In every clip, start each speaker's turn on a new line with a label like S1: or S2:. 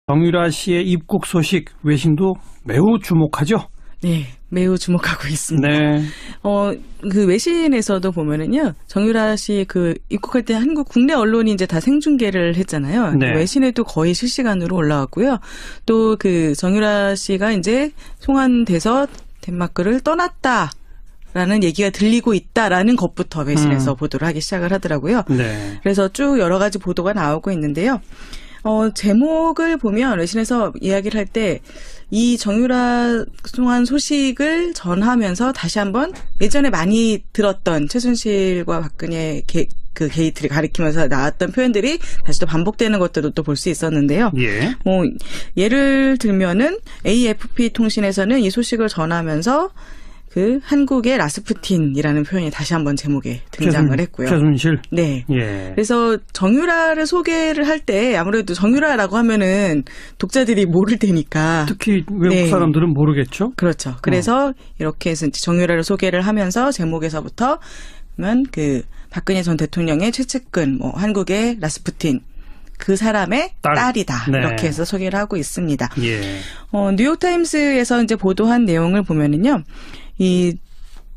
S1: 정유라 씨의 입국 소식 외신도 매우 주목하죠.
S2: 네, 매우 주목하고 있습니다.
S1: 네.
S2: 그 외신에서도 보면은요, 정유라 씨 그 입국할 때 한국 국내 언론이 이제 다 생중계를 했잖아요.
S1: 네.
S2: 외신에도 거의 실시간으로 올라왔고요. 또 그 정유라 씨가 이제 송환돼서 덴마크를 떠났다. 라는 얘기가 들리고 있다라는 것부터 외신에서 보도를 하기 시작을 하더라고요.
S1: 네.
S2: 그래서 쭉 여러 가지 보도가 나오고 있는데요. 제목을 보면 외신에서 이야기를 할 때 이 정유라 송환 소식을 전하면서 다시 한번 예전에 많이 들었던 최순실과 박근혜 그 게이트를 가리키면서 나왔던 표현들이 다시 또 반복되는 것들도 또 볼 수 있었는데요.
S1: 예.
S2: 예를 들면은 AFP 통신에서는 이 소식을 전하면서 그 한국의 라스푸틴이라는 표현이 다시 한번 제목에 등장을 했고요.
S1: 최순실.
S2: 네.
S1: 예.
S2: 그래서 정유라를 소개를 할 때 아무래도 정유라라고 하면은 독자들이 모를 테니까.
S1: 특히 외국 사람들은 모르겠죠.
S2: 그렇죠. 그래서 이렇게 해서 정유라를 소개를 하면서 제목에서부터 그러면 그 박근혜 전 대통령의 최측근, 한국의 라스푸틴. 그 사람의 딸이다.
S1: 네.
S2: 이렇게 해서 소개를 하고 있습니다.
S1: 예.
S2: 뉴욕타임스에서 이제 보도한 내용을 보면은요. 이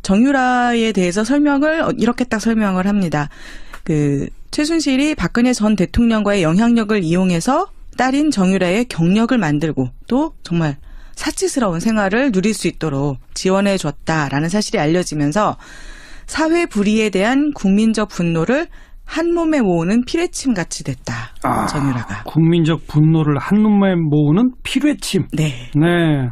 S2: 정유라에 대해서 설명을 이렇게 딱 설명을 합니다. 그 최순실이 박근혜 전 대통령과의 영향력을 이용해서 딸인 정유라의 경력을 만들고 또 정말 사치스러운 생활을 누릴 수 있도록 지원해 줬다라는 사실이 알려지면서 사회 불의에 대한 국민적 분노를 한 몸에 모으는 피뢰침 같이 됐다. 정유라가.
S1: 국민적 분노를 한 몸에 모으는 피뢰침.
S2: 네.
S1: 네.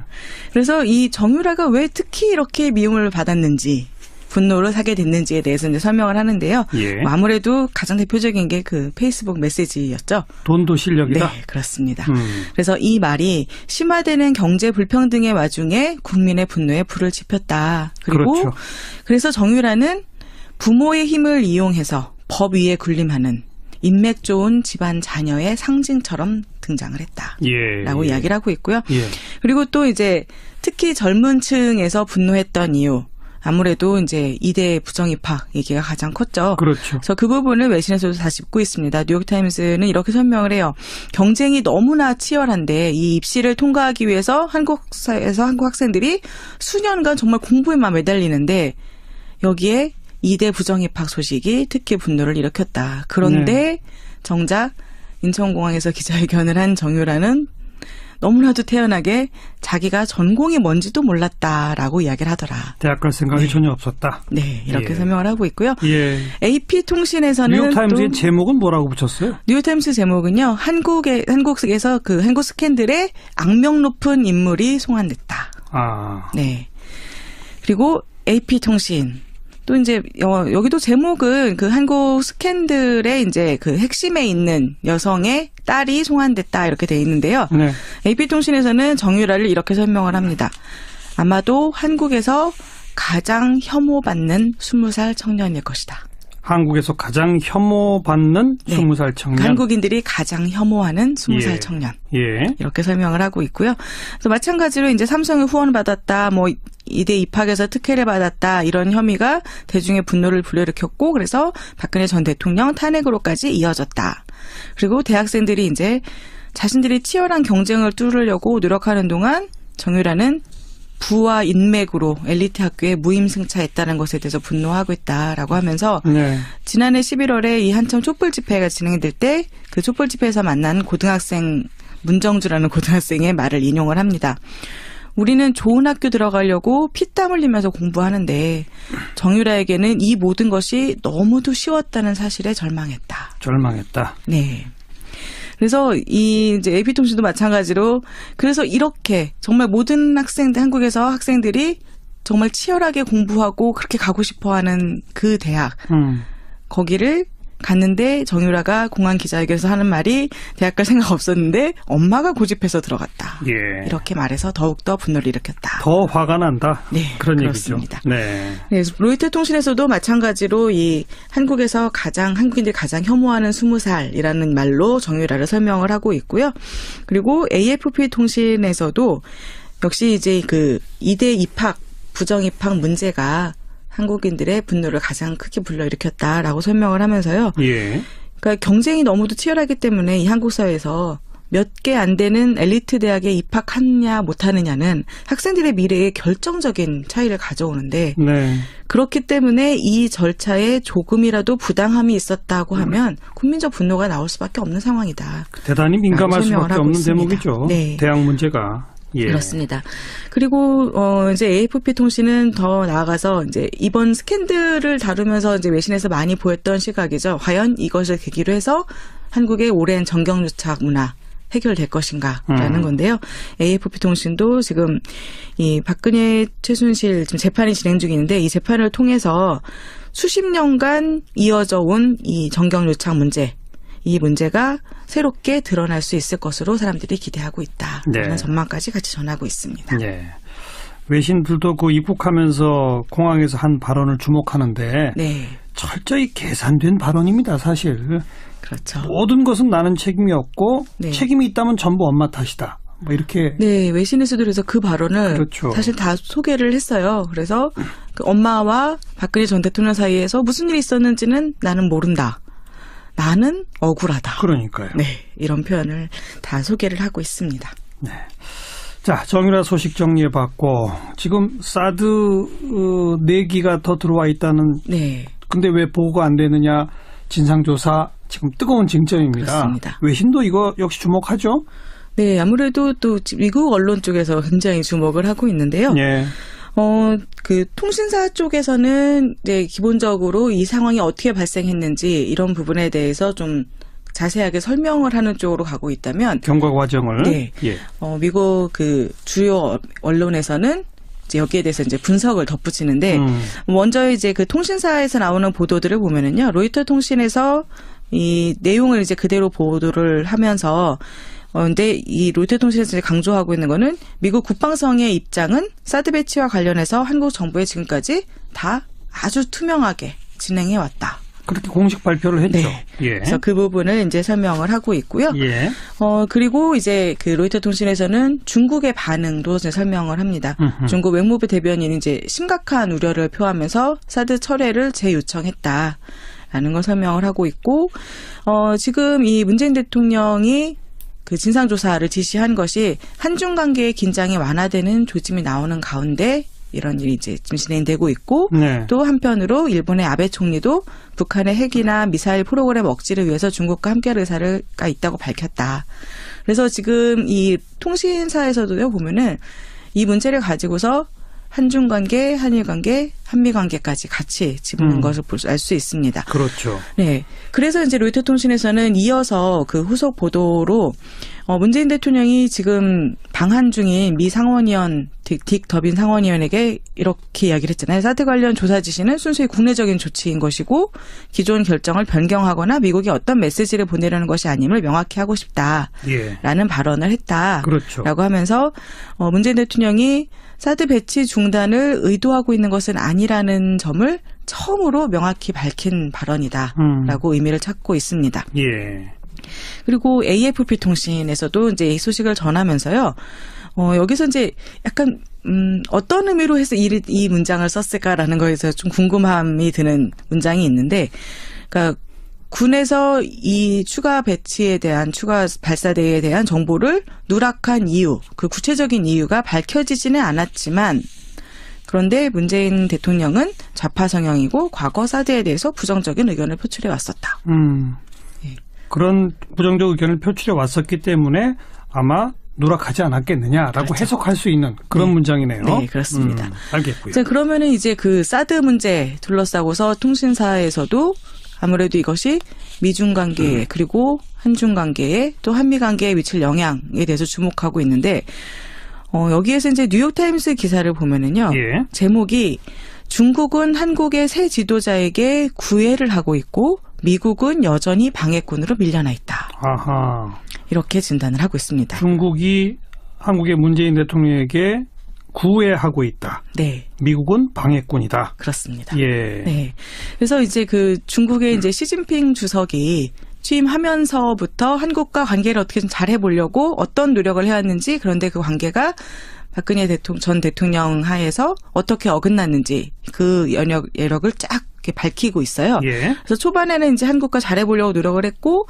S2: 그래서 이 정유라가 왜 특히 이렇게 미움을 받았는지, 분노를 사게 됐는지에 대해서 이제 설명을 하는데요.
S1: 예.
S2: 아무래도 가장 대표적인 게 그 페이스북 메시지였죠.
S1: 돈도 실력이다.
S2: 네, 그렇습니다. 그래서 이 말이 심화되는 경제 불평등의 와중에 국민의 분노에 불을 지폈다. 그리고
S1: 그렇죠.
S2: 그래서 정유라는 부모의 힘을 이용해서 법 위에 군림하는 인맥 좋은 집안 자녀의 상징처럼 등장을 했다.
S1: 예.
S2: 라고 이야기를 하고 있고요.
S1: 예.
S2: 그리고 또 이제 특히 젊은 층에서 분노했던 이유. 아무래도 이제 이대 부정입학 얘기가 가장 컸죠.
S1: 그렇죠.
S2: 그래서 그 부분을 외신에서도 다 짚고 있습니다. 뉴욕타임스는 이렇게 설명을 해요. 경쟁이 너무나 치열한데 이 입시를 통과하기 위해서 한국에서 한국 학생들이 수년간 정말 공부에만 매달리는데 여기에 이대 부정입학 소식이 특히 분노를 일으켰다. 그런데 정작 인천공항에서 기자회견을 한 정유라는 너무나도 태연하게 자기가 전공이 뭔지도 몰랐다라고 이야기를 하더라.
S1: 대학 갈 생각이 전혀 없었다.
S2: 네, 이렇게 설명을 하고 있고요.
S1: 예.
S2: AP통신에서는
S1: 뉴욕타임즈의 제목은 뭐라고 붙였어요?
S2: 뉴욕타임스 제목은요. 한국에서 그 한국 스캔들의 악명 높은 인물이 송환됐다. 네. 그리고 AP통신 또 이제 여기도 제목은 그 한국 스캔들의 이제 그 핵심에 있는 여성의 딸이 송환됐다 이렇게 돼 있는데요.
S1: 네.
S2: AP통신에서는 정유라를 이렇게 설명을 합니다. 아마도 한국에서 가장 혐오받는 20살 청년일 것이다.
S1: 한국에서 가장 혐오받는 20살 청년.
S2: 한국인들이 가장 혐오하는 20살 청년.
S1: 예.
S2: 이렇게 설명을 하고 있고요. 그래서 마찬가지로 이제 삼성에 후원을 받았다, 이대 입학에서 특혜를 받았다, 이런 혐의가 대중의 분노를 불러일으켰고, 그래서 박근혜 전 대통령 탄핵으로까지 이어졌다. 그리고 대학생들이 이제 자신들이 치열한 경쟁을 뚫으려고 노력하는 동안 정유라는 부와 인맥으로 엘리트 학교에 무임승차했다는 것에 대해서 분노하고 있다라고 하면서 지난해 11월에 이 한참 촛불 집회가 진행될 때 그 촛불 집회에서 만난 고등학생 문정주라는 고등학생의 말을 인용을 합니다. 우리는 좋은 학교 들어가려고 피땀 흘리면서 공부하는데 정유라에게는 이 모든 것이 너무도 쉬웠다는 사실에 절망했다. 네. 그래서 이제 AP통신도 마찬가지로 그래서 이렇게 정말 모든 한국에서 학생들이 정말 치열하게 공부하고 그렇게 가고 싶어하는 그 대학 거기를 갔는데 정유라가 공항 기자회견에서 하는 말이 대학 갈 생각 없었는데 엄마가 고집해서 들어갔다.
S1: 예.
S2: 이렇게 말해서 더욱더 분노를 일으켰다.
S1: 더 화가 난다.
S2: 네,
S1: 그런
S2: 그렇습니다.
S1: 얘기죠. 네.
S2: 네, 로이터 통신에서도 마찬가지로 이 한국에서 한국인들이 가장 혐오하는 20살이라는 말로 정유라를 설명을 하고 있고요. 그리고 AFP 통신에서도 역시 이제 그 이대 입학, 부정입학 문제가 한국인들의 분노를 가장 크게 불러일으켰다라고 설명을 하면서요.
S1: 예.
S2: 그러니까 경쟁이 너무도 치열하기 때문에 이 한국 사회에서 몇 개 안 되는 엘리트 대학에 입학하느냐 못하느냐는 학생들의 미래에 결정적인 차이를 가져오는데
S1: 네.
S2: 그렇기 때문에 이 절차에 조금이라도 부당함이 있었다고 하면 국민적 분노가 나올 수밖에 없는 상황이다.
S1: 대단히 민감할
S2: 설명을
S1: 수밖에
S2: 하고
S1: 없는
S2: 있습니다.
S1: 대목이죠.
S2: 네.
S1: 대학 문제가. 예.
S2: 그렇습니다. 그리고 이제 AFP 통신은 더 나아가서 이제 이번 스캔들을 다루면서 이제 외신에서 많이 보였던 시각이죠. 과연 이것을 계기로 해서 한국의 오랜 정경유착 문화 해결될 것인가라는 건데요. AFP 통신도 지금 이 박근혜 최순실 지금 재판이 진행 중인데 이 재판을 통해서 수십 년간 이어져 온 이 정경유착 문제, 이 문제가 새롭게 드러날 수 있을 것으로 사람들이 기대하고 있다라는
S1: 네.
S2: 전망까지 같이 전하고 있습니다.
S1: 예. 외신들도 그 입국하면서 공항에서 한 발언을 주목하는데
S2: 네,
S1: 철저히 계산된 발언입니다, 사실.
S2: 그렇죠.
S1: 모든 것은 나는 책임이 없고
S2: 네.
S1: 책임이 있다면 전부 엄마 탓이다. 뭐 이렇게.
S2: 네, 외신에서도 그래서 그 발언을
S1: 그렇죠.
S2: 사실 다 소개를 했어요. 그래서 그 엄마와 박근혜 전 대통령 사이에서 무슨 일이 있었는지는 나는 모른다. 나는 억울하다.
S1: 그러니까요.
S2: 네, 이런 표현을 다 소개를 하고 있습니다.
S1: 네. 자, 정유라 소식 정리해봤고 지금 사드 4기가 더 들어와 있다는.
S2: 네,
S1: 근데 왜 보고가 안 되느냐. 진상조사 지금 뜨거운 쟁점입니다.
S2: 그렇습니다.
S1: 외신도 이거 역시 주목하죠?
S2: 네, 아무래도 또 미국 언론 쪽에서 굉장히 주목을 하고 있는데요.
S1: 예.
S2: 그 통신사 쪽에서는 이제 기본적으로 이 상황이 어떻게 발생했는지 이런 부분에 대해서 좀 자세하게 설명을 하는 쪽으로 가고 있다면
S1: 경과 과정을.
S2: 네.
S1: 예.
S2: 미국 그 주요 언론에서는 이제 여기에 대해서 이제 분석을 덧붙이는데 먼저 이제 그 통신사에서 나오는 보도들을 보면은요. 로이터 통신에서 이 내용을 이제 그대로 보도를 하면서 근데 이 로이터 통신에서 강조하고 있는 거는 미국 국방성의 입장은 사드 배치와 관련해서 한국 정부에 지금까지 다 아주 투명하게 진행해 왔다.
S1: 그렇게 공식 발표를 했죠.
S2: 네.
S1: 예.
S2: 그래서 그 부분을 이제 설명을 하고 있고요.
S1: 예.
S2: 그리고 이제 그 로이터 통신에서는 중국의 반응도 이제 설명을 합니다. 중국 외무부 대변인이 이제 심각한 우려를 표하면서 사드 철회를 재요청했다라는 걸 설명을 하고 있고, 지금 이 문재인 대통령이 그 진상조사를 지시한 것이 한중 관계의 긴장이 완화되는 조짐이 나오는 가운데 이런 일이 이제 지금 진행되고 있고
S1: 네.
S2: 또 한편으로 일본의 아베 총리도 북한의 핵이나 미사일 프로그램 억지를 위해서 중국과 함께할 의사가 있다고 밝혔다. 그래서 지금 이 통신사에서도요 보면은 이 문제를 가지고서 한중 관계, 한일 관계, 한미 관계까지 같이 짚는 것을 알 수 있습니다.
S1: 그렇죠.
S2: 네. 그래서 이제 로이터 통신에서는 이어서 그 후속 보도로 문재인 대통령이 지금 방한 중인 미 상원의원 딕 더빈 상원의원에게 이렇게 이야기를 했잖아요. 사드 관련 조사 지시는 순수히 국내적인 조치인 것이고 기존 결정을 변경하거나 미국이 어떤 메시지를 보내려는 것이 아님을 명확히 하고 싶다라는
S1: 예.
S2: 발언을 했다라고
S1: 그렇죠. 하면서
S2: 문재인 대통령이 사드 배치 중단을 의도하고 있는 것은 아니라는 점을 처음으로 명확히 밝힌 발언이다라고 의미를 찾고 있습니다.
S1: 예.
S2: 그리고 AFP 통신에서도 이제 이 소식을 전하면서요. 여기서 이제 약간 어떤 의미로 해서 이 문장을 썼을까라는 거에서 좀 궁금함이 드는 문장이 있는데, 그러니까 군에서 이 추가 배치에 대한 추가 발사대에 대한 정보를 누락한 이유, 그 구체적인 이유가 밝혀지지는 않았지만 그런데 문재인 대통령은 좌파 성향이고 과거 사드에 대해서 부정적인 의견을 표출해 왔었다. 예.
S1: 그런 부정적 의견을 표출해 왔었기 때문에 아마 누락하지 않았겠느냐라고
S2: 그렇죠.
S1: 해석할 수 있는 그런
S2: 네.
S1: 문장이네요.
S2: 네, 그렇습니다.
S1: 알겠고요.
S2: 자, 그러면은 이제 그 사드 문제 둘러싸고서 통신사에서도 아무래도 이것이 미중 관계에 그리고 한중 관계에 또 한미 관계에 미칠 영향에 대해서 주목하고 있는데 여기에서 이제 뉴욕타임스 기사를 보면은요.
S1: 예.
S2: 제목이 중국은 한국의 새 지도자에게 구애를 하고 있고 미국은 여전히 방해꾼으로 밀려나 있다.
S1: 아하.
S2: 이렇게 진단을 하고 있습니다.
S1: 중국이 한국의 문재인 대통령에게 구애하고 있다.
S2: 네.
S1: 미국은 방해꾼이다.
S2: 그렇습니다.
S1: 예.
S2: 네. 그래서 이제 그 중국의 이제 시진핑 주석이 취임하면서부터 한국과 관계를 어떻게 좀 잘 해보려고 어떤 노력을 해왔는지, 그런데 그 관계가 박근혜 전 대통령 하에서 어떻게 어긋났는지 그 여력을 쫙 이렇게 밝히고 있어요.
S1: 예.
S2: 그래서 초반에는 이제 한국과 잘해보려고 노력을 했고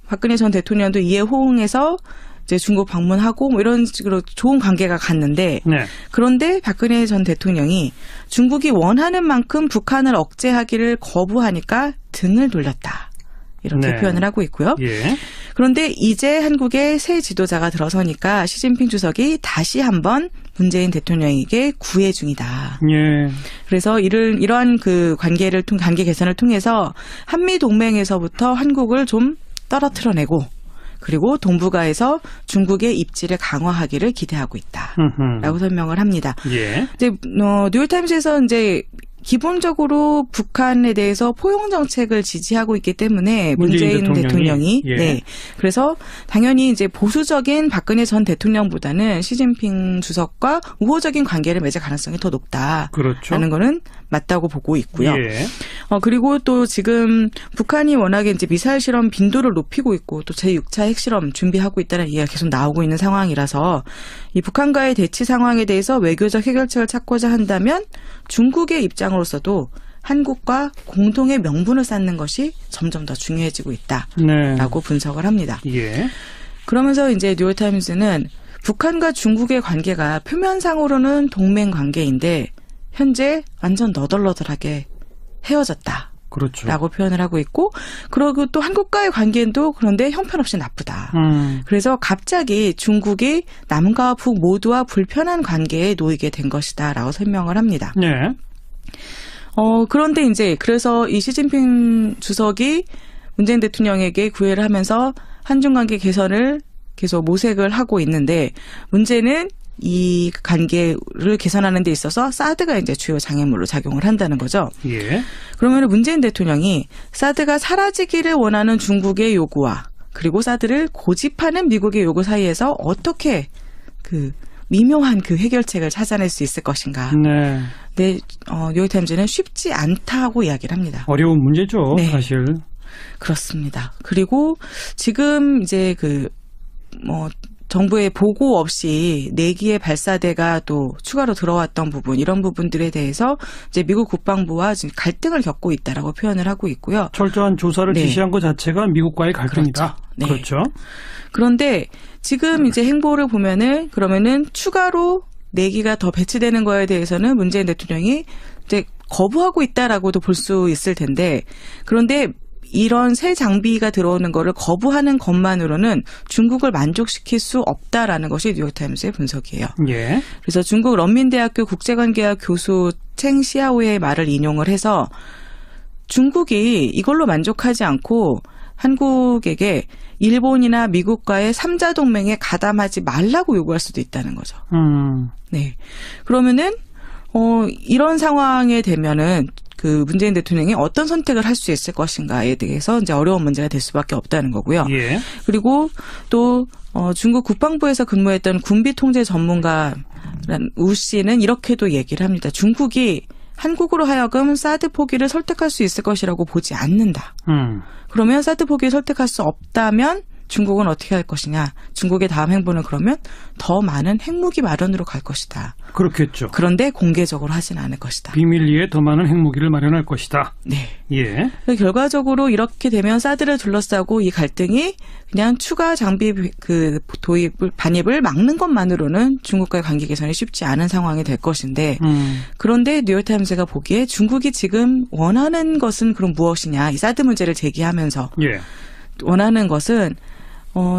S2: 박근혜 전 대통령도 이에 호응해서 이제 중국 방문하고 뭐 이런 식으로 좋은 관계가 갔는데
S1: 네.
S2: 그런데 박근혜 전 대통령이 중국이 원하는 만큼 북한을 억제하기를 거부하니까 등을 돌렸다. 이렇게
S1: 네.
S2: 표현을 하고 있고요.
S1: 예.
S2: 그런데 이제 한국의 새 지도자가 들어서니까 시진핑 주석이 다시 한번 문재인 대통령에게 구애 중이다.
S1: 예.
S2: 그래서 이러한 그 관계 개선을 통해서 한미 동맹에서부터 한국을 좀 떨어뜨려내고 그리고 동북아에서 중국의 입지를 강화하기를 기대하고 있다라고 설명을 합니다.
S1: 예.
S2: 이제 뉴욕타임스에서 이제 기본적으로 북한에 대해서 포용 정책을 지지하고 있기 때문에 문재인 대통령이
S1: 예.
S2: 네. 그래서 당연히 이제 보수적인 박근혜 전 대통령보다는 시진핑 주석과 우호적인 관계를 맺을 가능성이 더 높다라는
S1: 그렇죠.
S2: 거는 맞다고 보고 있고요.
S1: 예.
S2: 그리고 또 지금 북한이 워낙에 이제 미사일 실험 빈도를 높이고 있고 또 제6차 핵실험 준비하고 있다는 얘기가 계속 나오고 있는 상황이라서 이 북한과의 대치 상황에 대해서 외교적 해결책을 찾고자 한다면 중국의 입장으로서도 한국과 공동의 명분을 쌓는 것이 점점 더 중요해지고 있다라고 분석을 합니다.
S1: 예.
S2: 그러면서 이제 뉴욕타임스는 북한과 중국의 관계가 표면상으로는 동맹 관계인데 현재 완전 너덜너덜하게 헤어졌다.
S1: 그렇죠.
S2: 라고 표현을 하고 있고 그리고 또 한국과의 관계도 그런데 형편없이 나쁘다. 그래서 갑자기 중국이 남과 북 모두와 불편한 관계에 놓이게 된 것이다 라고 설명을 합니다.
S1: 네.
S2: 그런데 이제 그래서 이 시진핑 주석이 문재인 대통령에게 구애를 하면서 한중 관계 개선을 계속 모색을 하고 있는데 문제는 이 관계를 개선하는 데 있어서 사드가 이제 주요 장애물로 작용을 한다는 거죠.
S1: 예.
S2: 그러면 문재인 대통령이 사드가 사라지기를 원하는 중국의 요구와 그리고 사드를 고집하는 미국의 요구 사이에서 어떻게 그 미묘한 그 해결책을 찾아낼 수 있을 것인가.
S1: 네.
S2: 네, 뉴욕타임즈는 쉽지 않다고 이야기를 합니다.
S1: 어려운 문제죠,
S2: 네.
S1: 사실.
S2: 그렇습니다. 그리고 지금 이제 정부의 보고 없이 4기의 발사대가 또 추가로 들어왔던 부분, 이런 부분들에 대해서 이제 미국 국방부와 지금 갈등을 겪고 있다라고 표현을 하고 있고요.
S1: 철저한 조사를
S2: 네.
S1: 지시한 것 자체가 미국과의 갈등이다.
S2: 그렇죠. 네.
S1: 그렇죠.
S2: 그런데 지금 이제 행보를 보면은 그러면은 추가로 4기가 더 배치되는 거에 대해서는 문재인 대통령이 이제 거부하고 있다라고도 볼 수 있을 텐데 그런데 이런 새 장비가 들어오는 거를 거부하는 것만으로는 중국을 만족시킬 수 없다라는 것이 뉴욕타임스의 분석이에요.
S1: 예.
S2: 그래서 중국 런민대학교 국제관계학 교수 챙 시아오의 말을 인용을 해서 중국이 이걸로 만족하지 않고 한국에게 일본이나 미국과의 3자 동맹에 가담하지 말라고 요구할 수도 있다는 거죠. 네. 그러면은 이런 상황에 되면은 그 문재인 대통령이 어떤 선택을 할 수 있을 것인가에 대해서 이제 어려운 문제가 될 수밖에 없다는 거고요.
S1: 예.
S2: 그리고 또 중국 국방부에서 근무했던 군비 통제 전문가 우 씨는 이렇게도 얘기를 합니다. 중국이 한국으로 하여금 사드 포기를 설득할 수 있을 것이라고 보지 않는다. 그러면 사드 포기를 설득할 수 없다면 중국은 어떻게 할 것이냐. 중국의 다음 행보는 그러면 더 많은 핵무기 마련으로 갈 것이다.
S1: 그렇겠죠.
S2: 그런데 공개적으로 하진 않을 것이다.
S1: 비밀리에 더 많은 핵무기를 마련할 것이다.
S2: 네.
S1: 예.
S2: 결과적으로 이렇게 되면 사드를 둘러싸고 이 갈등이 그냥 추가 장비 그 반입을 막는 것만으로는 중국과의 관계 개선이 쉽지 않은 상황이 될 것인데 그런데 뉴욕타임스가 보기에 중국이 지금 원하는 것은 그럼 무엇이냐. 이 사드 문제를 제기하면서
S1: 예.
S2: 원하는 것은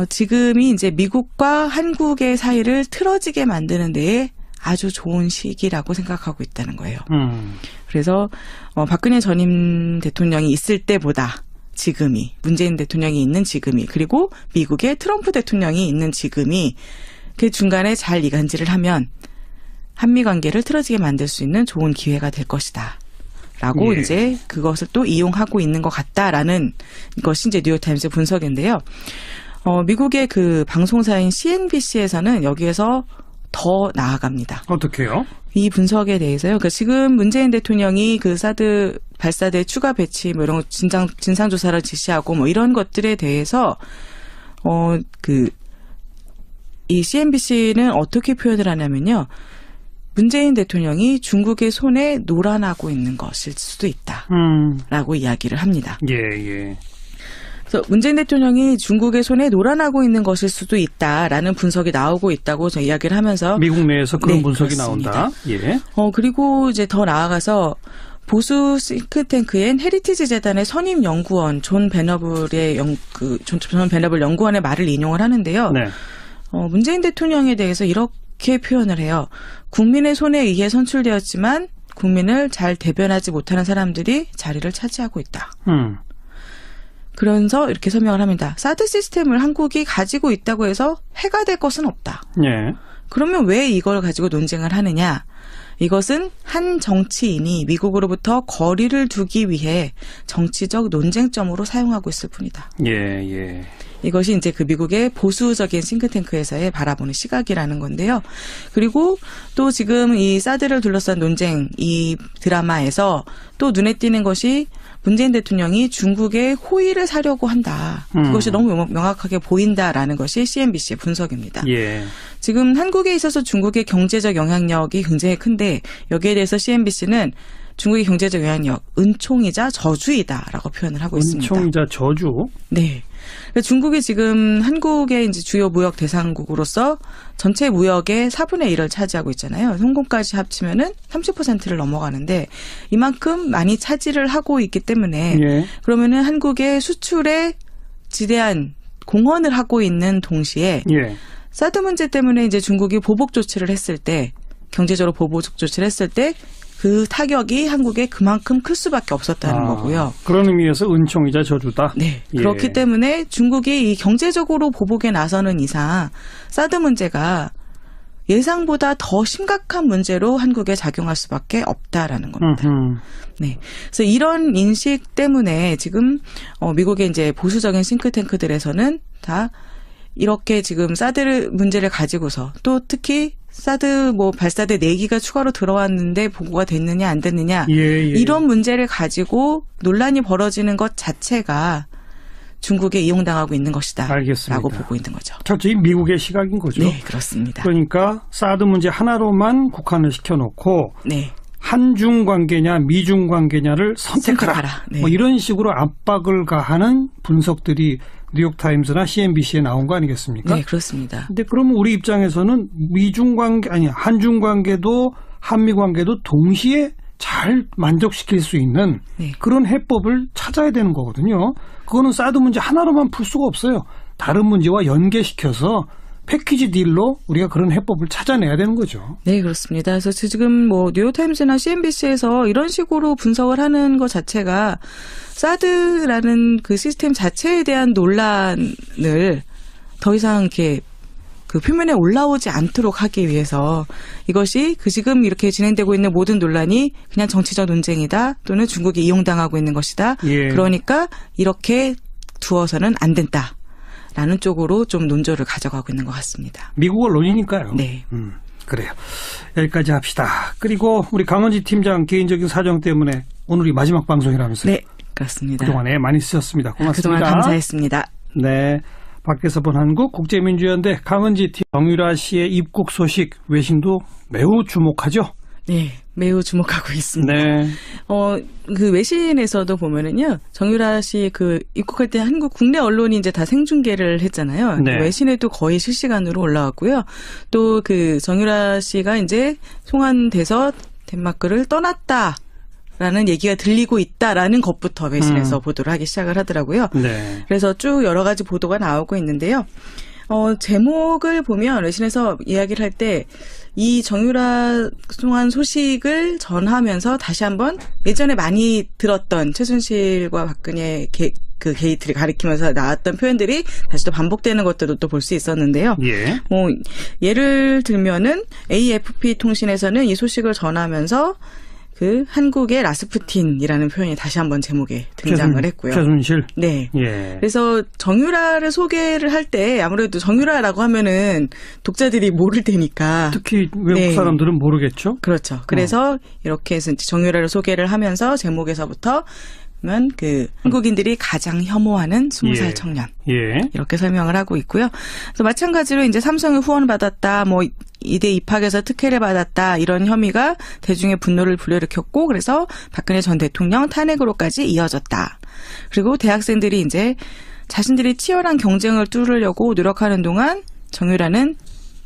S2: 지금이 이제 미국과 한국의 사이를 틀어지게 만드는 데에 아주 좋은 시기라고 생각하고 있다는 거예요. 그래서 박근혜 전임 대통령이 있을 때보다 지금이, 문재인 대통령이 있는 지금이, 그리고 미국의 트럼프 대통령이 있는 지금이 그 중간에 잘 이간질을 하면 한미 관계를 틀어지게 만들 수 있는 좋은 기회가 될 것이다. 라고
S1: 예.
S2: 이제 그것을 또 이용하고 있는 것 같다라는 것이 이제 뉴욕타임스 분석인데요. 미국의 그 방송사인 CNBC에서는 여기에서 더 나아갑니다.
S1: 어떻게요?
S2: 이 분석에 대해서요. 그러니까 지금 문재인 대통령이 그 사드 발사대 추가 배치 뭐 이런 진상 조사를 지시하고 뭐 이런 것들에 대해서 이 CNBC는 어떻게 표현을 하냐면요. 문재인 대통령이 중국의 손에 놀아나고 있는 것일 수도 있다라고 이야기를 합니다.
S1: 예, 예.
S2: 그래서 문재인 대통령이 중국의 손에 놀아나고 있는 것일 수도 있다라는 분석이 나오고 있다고 저 이야기를 하면서
S1: 미국 내에서 그런
S2: 네,
S1: 분석이
S2: 그렇습니다.
S1: 나온다. 예.
S2: 그리고 이제 더 나아가서 보수 싱크탱크인 헤리티지 재단의 선임 연구원 존 베너블 연구원의 말을 인용을 하는데요.
S1: 네.
S2: 문재인 대통령에 대해서 이렇게 표현을 해요. 국민의 손에 의해 선출되었지만 국민을 잘 대변하지 못하는 사람들이 자리를 차지하고 있다. 그러면서 이렇게 설명을 합니다. 사드 시스템을 한국이 가지고 있다고 해서 해가 될 것은 없다.
S1: 예.
S2: 그러면 왜 이걸 가지고 논쟁을 하느냐? 이것은 한 정치인이 미국으로부터 거리를 두기 위해 정치적 논쟁점으로 사용하고 있을 뿐이다.
S1: 예.
S2: 이것이 이제 그 미국의 보수적인 싱크탱크에서의 바라보는 시각이라는 건데요. 그리고 또 지금 이 사드를 둘러싼 논쟁, 이 드라마에서 또 눈에 띄는 것이 문재인 대통령이 중국의 호의를 사려고 한다. 그것이 너무 명확하게 보인다라는 것이 CNBC의 분석입니다.
S1: 예.
S2: 지금 한국에 있어서 중국의 경제적 영향력이 굉장히 큰데 여기에 대해서 CNBC는 중국의 경제적 영향력, 은총이자 저주이다라고 표현을 하고 있습니다.
S1: 은총이자 저주?
S2: 네. 중국이 지금 한국의 이제 주요 무역 대상국으로서 전체 무역의 4분의 1을 차지하고 있잖아요. 홍콩까지 합치면은 30%를 넘어가는데 이만큼 많이 차지를 하고 있기 때문에
S1: 예.
S2: 그러면은 한국의 수출에 지대한 공헌을 하고 있는 동시에
S1: 예.
S2: 사드 문제 때문에 이제 중국이 보복 조치를 했을 때 경제적으로 보복 조치를 했을 때 그 타격이 한국에 그만큼 클 수밖에 없었다는 거고요.
S1: 그런 의미에서 은총이자 저주다.
S2: 네.
S1: 예.
S2: 그렇기 때문에 중국이 이 경제적으로 보복에 나서는 이상 사드 문제가 예상보다 더 심각한 문제로 한국에 작용할 수밖에 없다라는 겁니다. 네. 그래서 이런 인식 때문에 지금 미국의 이제 보수적인 싱크탱크들에서는 다 이렇게 지금 사드 문제를 가지고서 또 특히 사드 발사대 4기가 추가로 들어왔는데 보고가 됐느냐 안 됐느냐 이런 문제를 가지고 논란이 벌어지는 것 자체가 중국에 이용당하고 있는 것이다.
S1: 알겠습니다.
S2: 라고 보고 있는 거죠.
S1: 철저히 미국의 시각인 거죠.
S2: 네, 그렇습니다.
S1: 그러니까 사드 문제 하나로만 국한을 시켜놓고
S2: 네.
S1: 한중 관계냐 미중 관계냐를 선택하라.
S2: 네.
S1: 이런 식으로 압박을 가하는 분석들이 뉴욕타임스나 CNBC에 나온 거 아니겠습니까?
S2: 네, 그렇습니다.
S1: 근데 그러면 우리 입장에서는 한중 관계도 한미 관계도 동시에 잘 만족시킬 수 있는
S2: 네.
S1: 그런 해법을 찾아야 되는 거거든요. 그거는 사드 문제 하나로만 풀 수가 없어요. 다른 문제와 연계시켜서 패키지 딜로 우리가 그런 해법을 찾아내야 되는 거죠.
S2: 네, 그렇습니다. 그래서 지금 뉴욕타임스나 CNBC에서 이런 식으로 분석을 하는 것 자체가 사드라는 그 시스템 자체에 대한 논란을 더 이상 이렇게 그 표면에 올라오지 않도록 하기 위해서 이것이 지금 이렇게 진행되고 있는 모든 논란이 그냥 정치적 논쟁이다 또는 중국이 이용당하고 있는 것이다.
S1: 예.
S2: 그러니까 이렇게 두어서는 안 된다. 라는 쪽으로 좀 논조를 가져가고 있는 것 같습니다.
S1: 미국 언론이니까요.
S2: 네.
S1: 그래요. 여기까지 합시다. 그리고 우리 강원지 팀장 개인적인 사정 때문에 오늘이 마지막 방송이라면서요.
S2: 네, 그렇습니다.
S1: 그동안에 많이 쓰셨습니다. 고맙습니다.
S2: 그동안 감사했습니다.
S1: 네. 밖에서 본 한국 국제민주연대 강은지 팀 정유라 씨의 입국 소식 외신도 매우 주목하죠.
S2: 네, 매우 주목하고 있습니다.
S1: 네.
S2: 그 외신에서도 보면은요, 정유라 씨 입국할 때 한국 국내 언론이 이제 다 생중계를 했잖아요.
S1: 네.
S2: 외신에도 거의 실시간으로 올라왔고요. 또 정유라 씨가 이제 송환돼서 덴마크를 떠났다. 라는 얘기가 들리고 있다라는 것부터 외신에서 보도를 하기 시작을 하더라고요.
S1: 네.
S2: 그래서 쭉 여러 가지 보도가 나오고 있는데요. 제목을 보면 외신에서 이야기를 할 때 이 정유라 송환 소식을 전하면서 다시 한번 예전에 많이 들었던 최순실과 박근혜 그 게이트를 가리키면서 나왔던 표현들이 다시 또 반복되는 것들도 또 볼 수 있었는데요.
S1: 예.
S2: 예를 들면은 AFP 통신에서는 이 소식을 전하면서 한국의 라스푸틴이라는 표현이 다시 한번 제목에 등장을 했고요.
S1: 최순실.
S2: 네.
S1: 예.
S2: 그래서 정유라를 소개를 할 때 아무래도 정유라라고 하면은 독자들이 모를 테니까.
S1: 특히 외국 사람들은 모르겠죠.
S2: 그렇죠. 그래서 이렇게 해서20 소개를 하면서 제목에서부터 한국인들이 가장 혐오하는 20살 청년.
S1: 예.
S2: 이렇게 설명을 하고 있고요. 그래서 마찬가지로 이제 삼성에 후원을 받았다, 이대 입학해서 특혜를 받았다, 이런 혐의가 대중의 분노를 불러일으켰고, 그래서 박근혜 전 대통령 탄핵으로까지 이어졌다. 그리고 대학생들이 이제 자신들이 치열한 경쟁을 뚫으려고 노력하는 동안 정유라는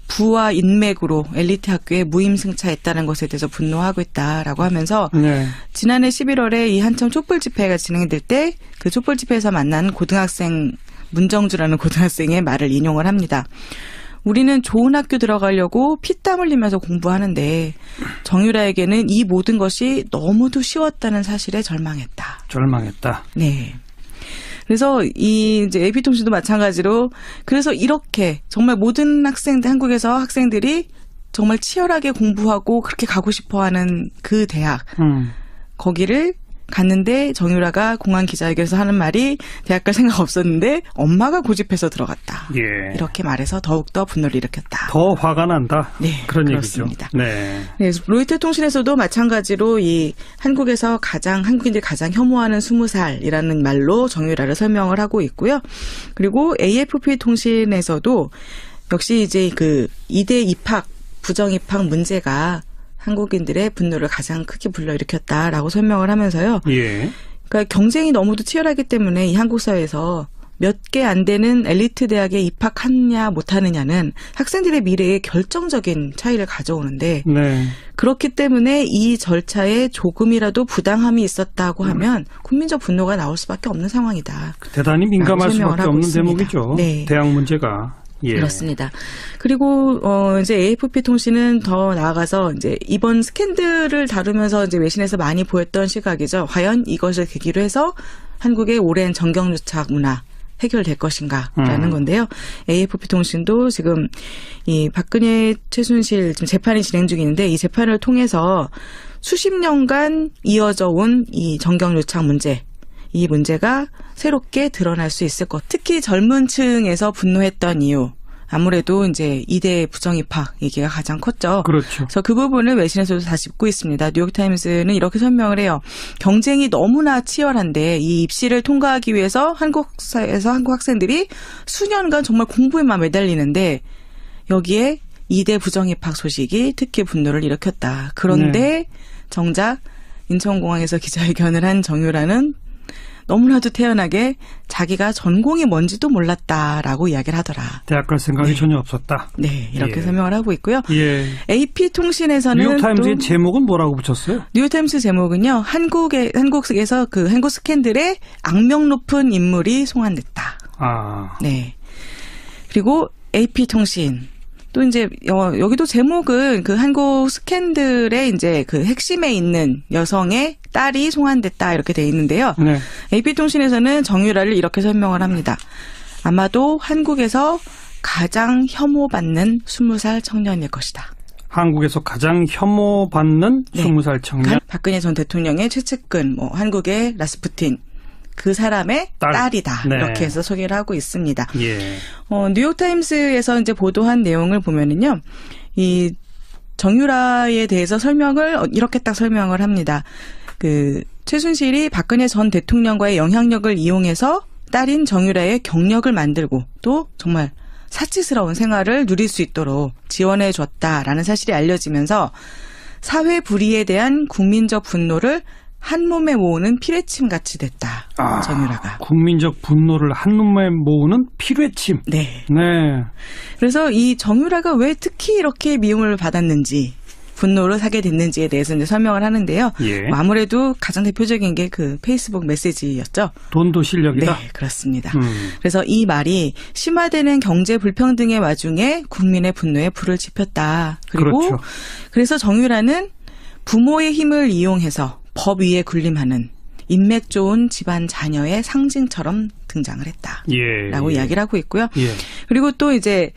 S2: 부와 인맥으로 엘리트 학교에 무임승차했다는 것에 대해서 분노하고 있다라고 하면서
S1: 네.
S2: 지난해 11월에 이 한참 촛불 집회가 진행될 때 그 촛불 집회에서 만난 고등학생 문정주라는 고등학생의 말을 인용을 합니다. 우리는 좋은 학교 들어가려고 피땀 흘리면서 공부하는데 정유라에게는 이 모든 것이 너무도 쉬웠다는 사실에 절망했다.
S1: 절망했다.
S2: 네. 그래서 이 이제 AP통신도 마찬가지로 그래서 이렇게 정말 모든 한국에서 학생들이 정말 치열하게 공부하고 그렇게 가고 싶어하는 그 대학 거기를 갔는데 정유라가 공항 기자회견에서 하는 말이 대학 갈 생각 없었는데 엄마가 고집해서 들어갔다.
S1: 예.
S2: 이렇게 말해서 더욱더 분노를 일으켰다.
S1: 더 화가 난다.
S2: 네,
S1: 그런
S2: 그렇습니다.
S1: 얘기죠. 네.
S2: 네, 로이터 통신에서도 마찬가지로 이 한국에서 한국인들이 가장 혐오하는 20살이라는 말로 정유라를 설명을 하고 있고요. 그리고 AFP 통신에서도 역시 이제 그 이대 입학, 부정 입학 문제가 한국인들의 분노를 가장 크게 불러일으켰다라고 설명을 하면서요.
S1: 예.
S2: 그러니까 경쟁이 너무도 치열하기 때문에 이 한국 사회에서 몇 개 안 되는 엘리트 대학에 입학하느냐 못하느냐는 학생들의 미래에 결정적인 차이를 가져오는데
S1: 네.
S2: 그렇기 때문에 이 절차에 조금이라도 부당함이 있었다고 하면 국민적 분노가 나올 수밖에 없는 상황이다.
S1: 대단히 민감할
S2: 설명을
S1: 수밖에
S2: 하고
S1: 없는
S2: 있습니다.
S1: 대목이죠.
S2: 네.
S1: 대학 문제가. 예.
S2: 그렇습니다. 그리고 이제 AFP 통신은 더 나아가서 이제 이번 스캔들을 다루면서 이제 외신에서 많이 보였던 시각이죠. 과연 이것을 계기로 해서 한국의 오랜 정경유착 문화 해결될 것인가라는 건데요. AFP 통신도 지금 이 박근혜 최순실 지금 재판이 진행 중인데 이 재판을 통해서 수십 년간 이어져 온 이 정경유착 문제. 이 문제가 새롭게 드러날 수 있을 것. 특히 젊은 층에서 분노했던 이유. 아무래도 이제 이대 부정입학 얘기가 가장 컸죠.
S1: 그렇죠.
S2: 그래서 그 부분을 외신에서도 다 짚고 있습니다. 뉴욕타임스는 이렇게 설명을 해요. 경쟁이 너무나 치열한데 이 입시를 통과하기 위해서 한국사에서 한국 학생들이 수년간 정말 공부에만 매달리는데 여기에 이대 부정입학 소식이 특히 분노를 일으켰다. 그런데 정작 인천공항에서 기자회견을 한 정유라는 너무나도 태연하게 자기가 전공이 뭔지도 몰랐다라고 이야기를 하더라.
S1: 대학 갈 생각이
S2: 네.
S1: 전혀 없었다.
S2: 네, 이렇게
S1: 예.
S2: 설명을 하고 있고요.
S1: 예.
S2: AP통신에서는
S1: 뉴욕타임즈의
S2: 또
S1: 제목은 뭐라고 붙였어요?
S2: 뉴욕타임스 제목은요. 한국에서 그 한국 스캔들에 악명 높은 인물이 송환됐다.
S1: 아.
S2: 네. 그리고 AP통신 또 이제 여기도 제목은 그 한국 스캔들의 이제 그 핵심에 있는 여성의 딸이 송환됐다 이렇게 돼 있는데요.
S1: 네.
S2: AP통신에서는 정유라를 이렇게 설명을 합니다. 아마도 한국에서 가장 혐오받는 20살 청년일 것이다.
S1: 한국에서 가장 혐오받는
S2: 네.
S1: 20살 청년.
S2: 박근혜 전 대통령의 최측근, 한국의 라스푸틴. 그 사람의 딸이다.
S1: 네.
S2: 이렇게 해서 소개를 하고 있습니다.
S1: 예.
S2: 뉴욕타임스에서 이제 보도한 내용을 보면은요, 이 정유라에 대해서 설명을 이렇게 딱 설명을 합니다. 그 최순실이 박근혜 전 대통령과의 영향력을 이용해서 딸인 정유라의 경력을 만들고 또 정말 사치스러운 생활을 누릴 수 있도록 지원해 줬다라는 사실이 알려지면서 사회 불의에 대한 국민적 분노를 한 몸에 모으는 피뢰침 같이 됐다. 정유라가.
S1: 국민적 분노를 한 놈에 모으는 피뢰침.
S2: 네.
S1: 네.
S2: 그래서 이 정유라가 왜 특히 이렇게 미움을 받았는지, 분노를 사게 됐는지에 대해서 이제 설명을 하는데요.
S1: 예.
S2: 아무래도 가장 대표적인 게 그 페이스북 메시지였죠.
S1: 돈도 실력이다.
S2: 네, 그렇습니다. 그래서 이 말이 심화되는 경제 불평등의 와중에 국민의 분노에 불을 지폈다. 그리고
S1: 그렇죠.
S2: 그래서 정유라는 부모의 힘을 이용해서 법 위에 군림하는 인맥 좋은 집안 자녀의 상징처럼 등장을 했다라고
S1: 예.
S2: 이야기를 하고 있고요.
S1: 예.
S2: 그리고 또 이제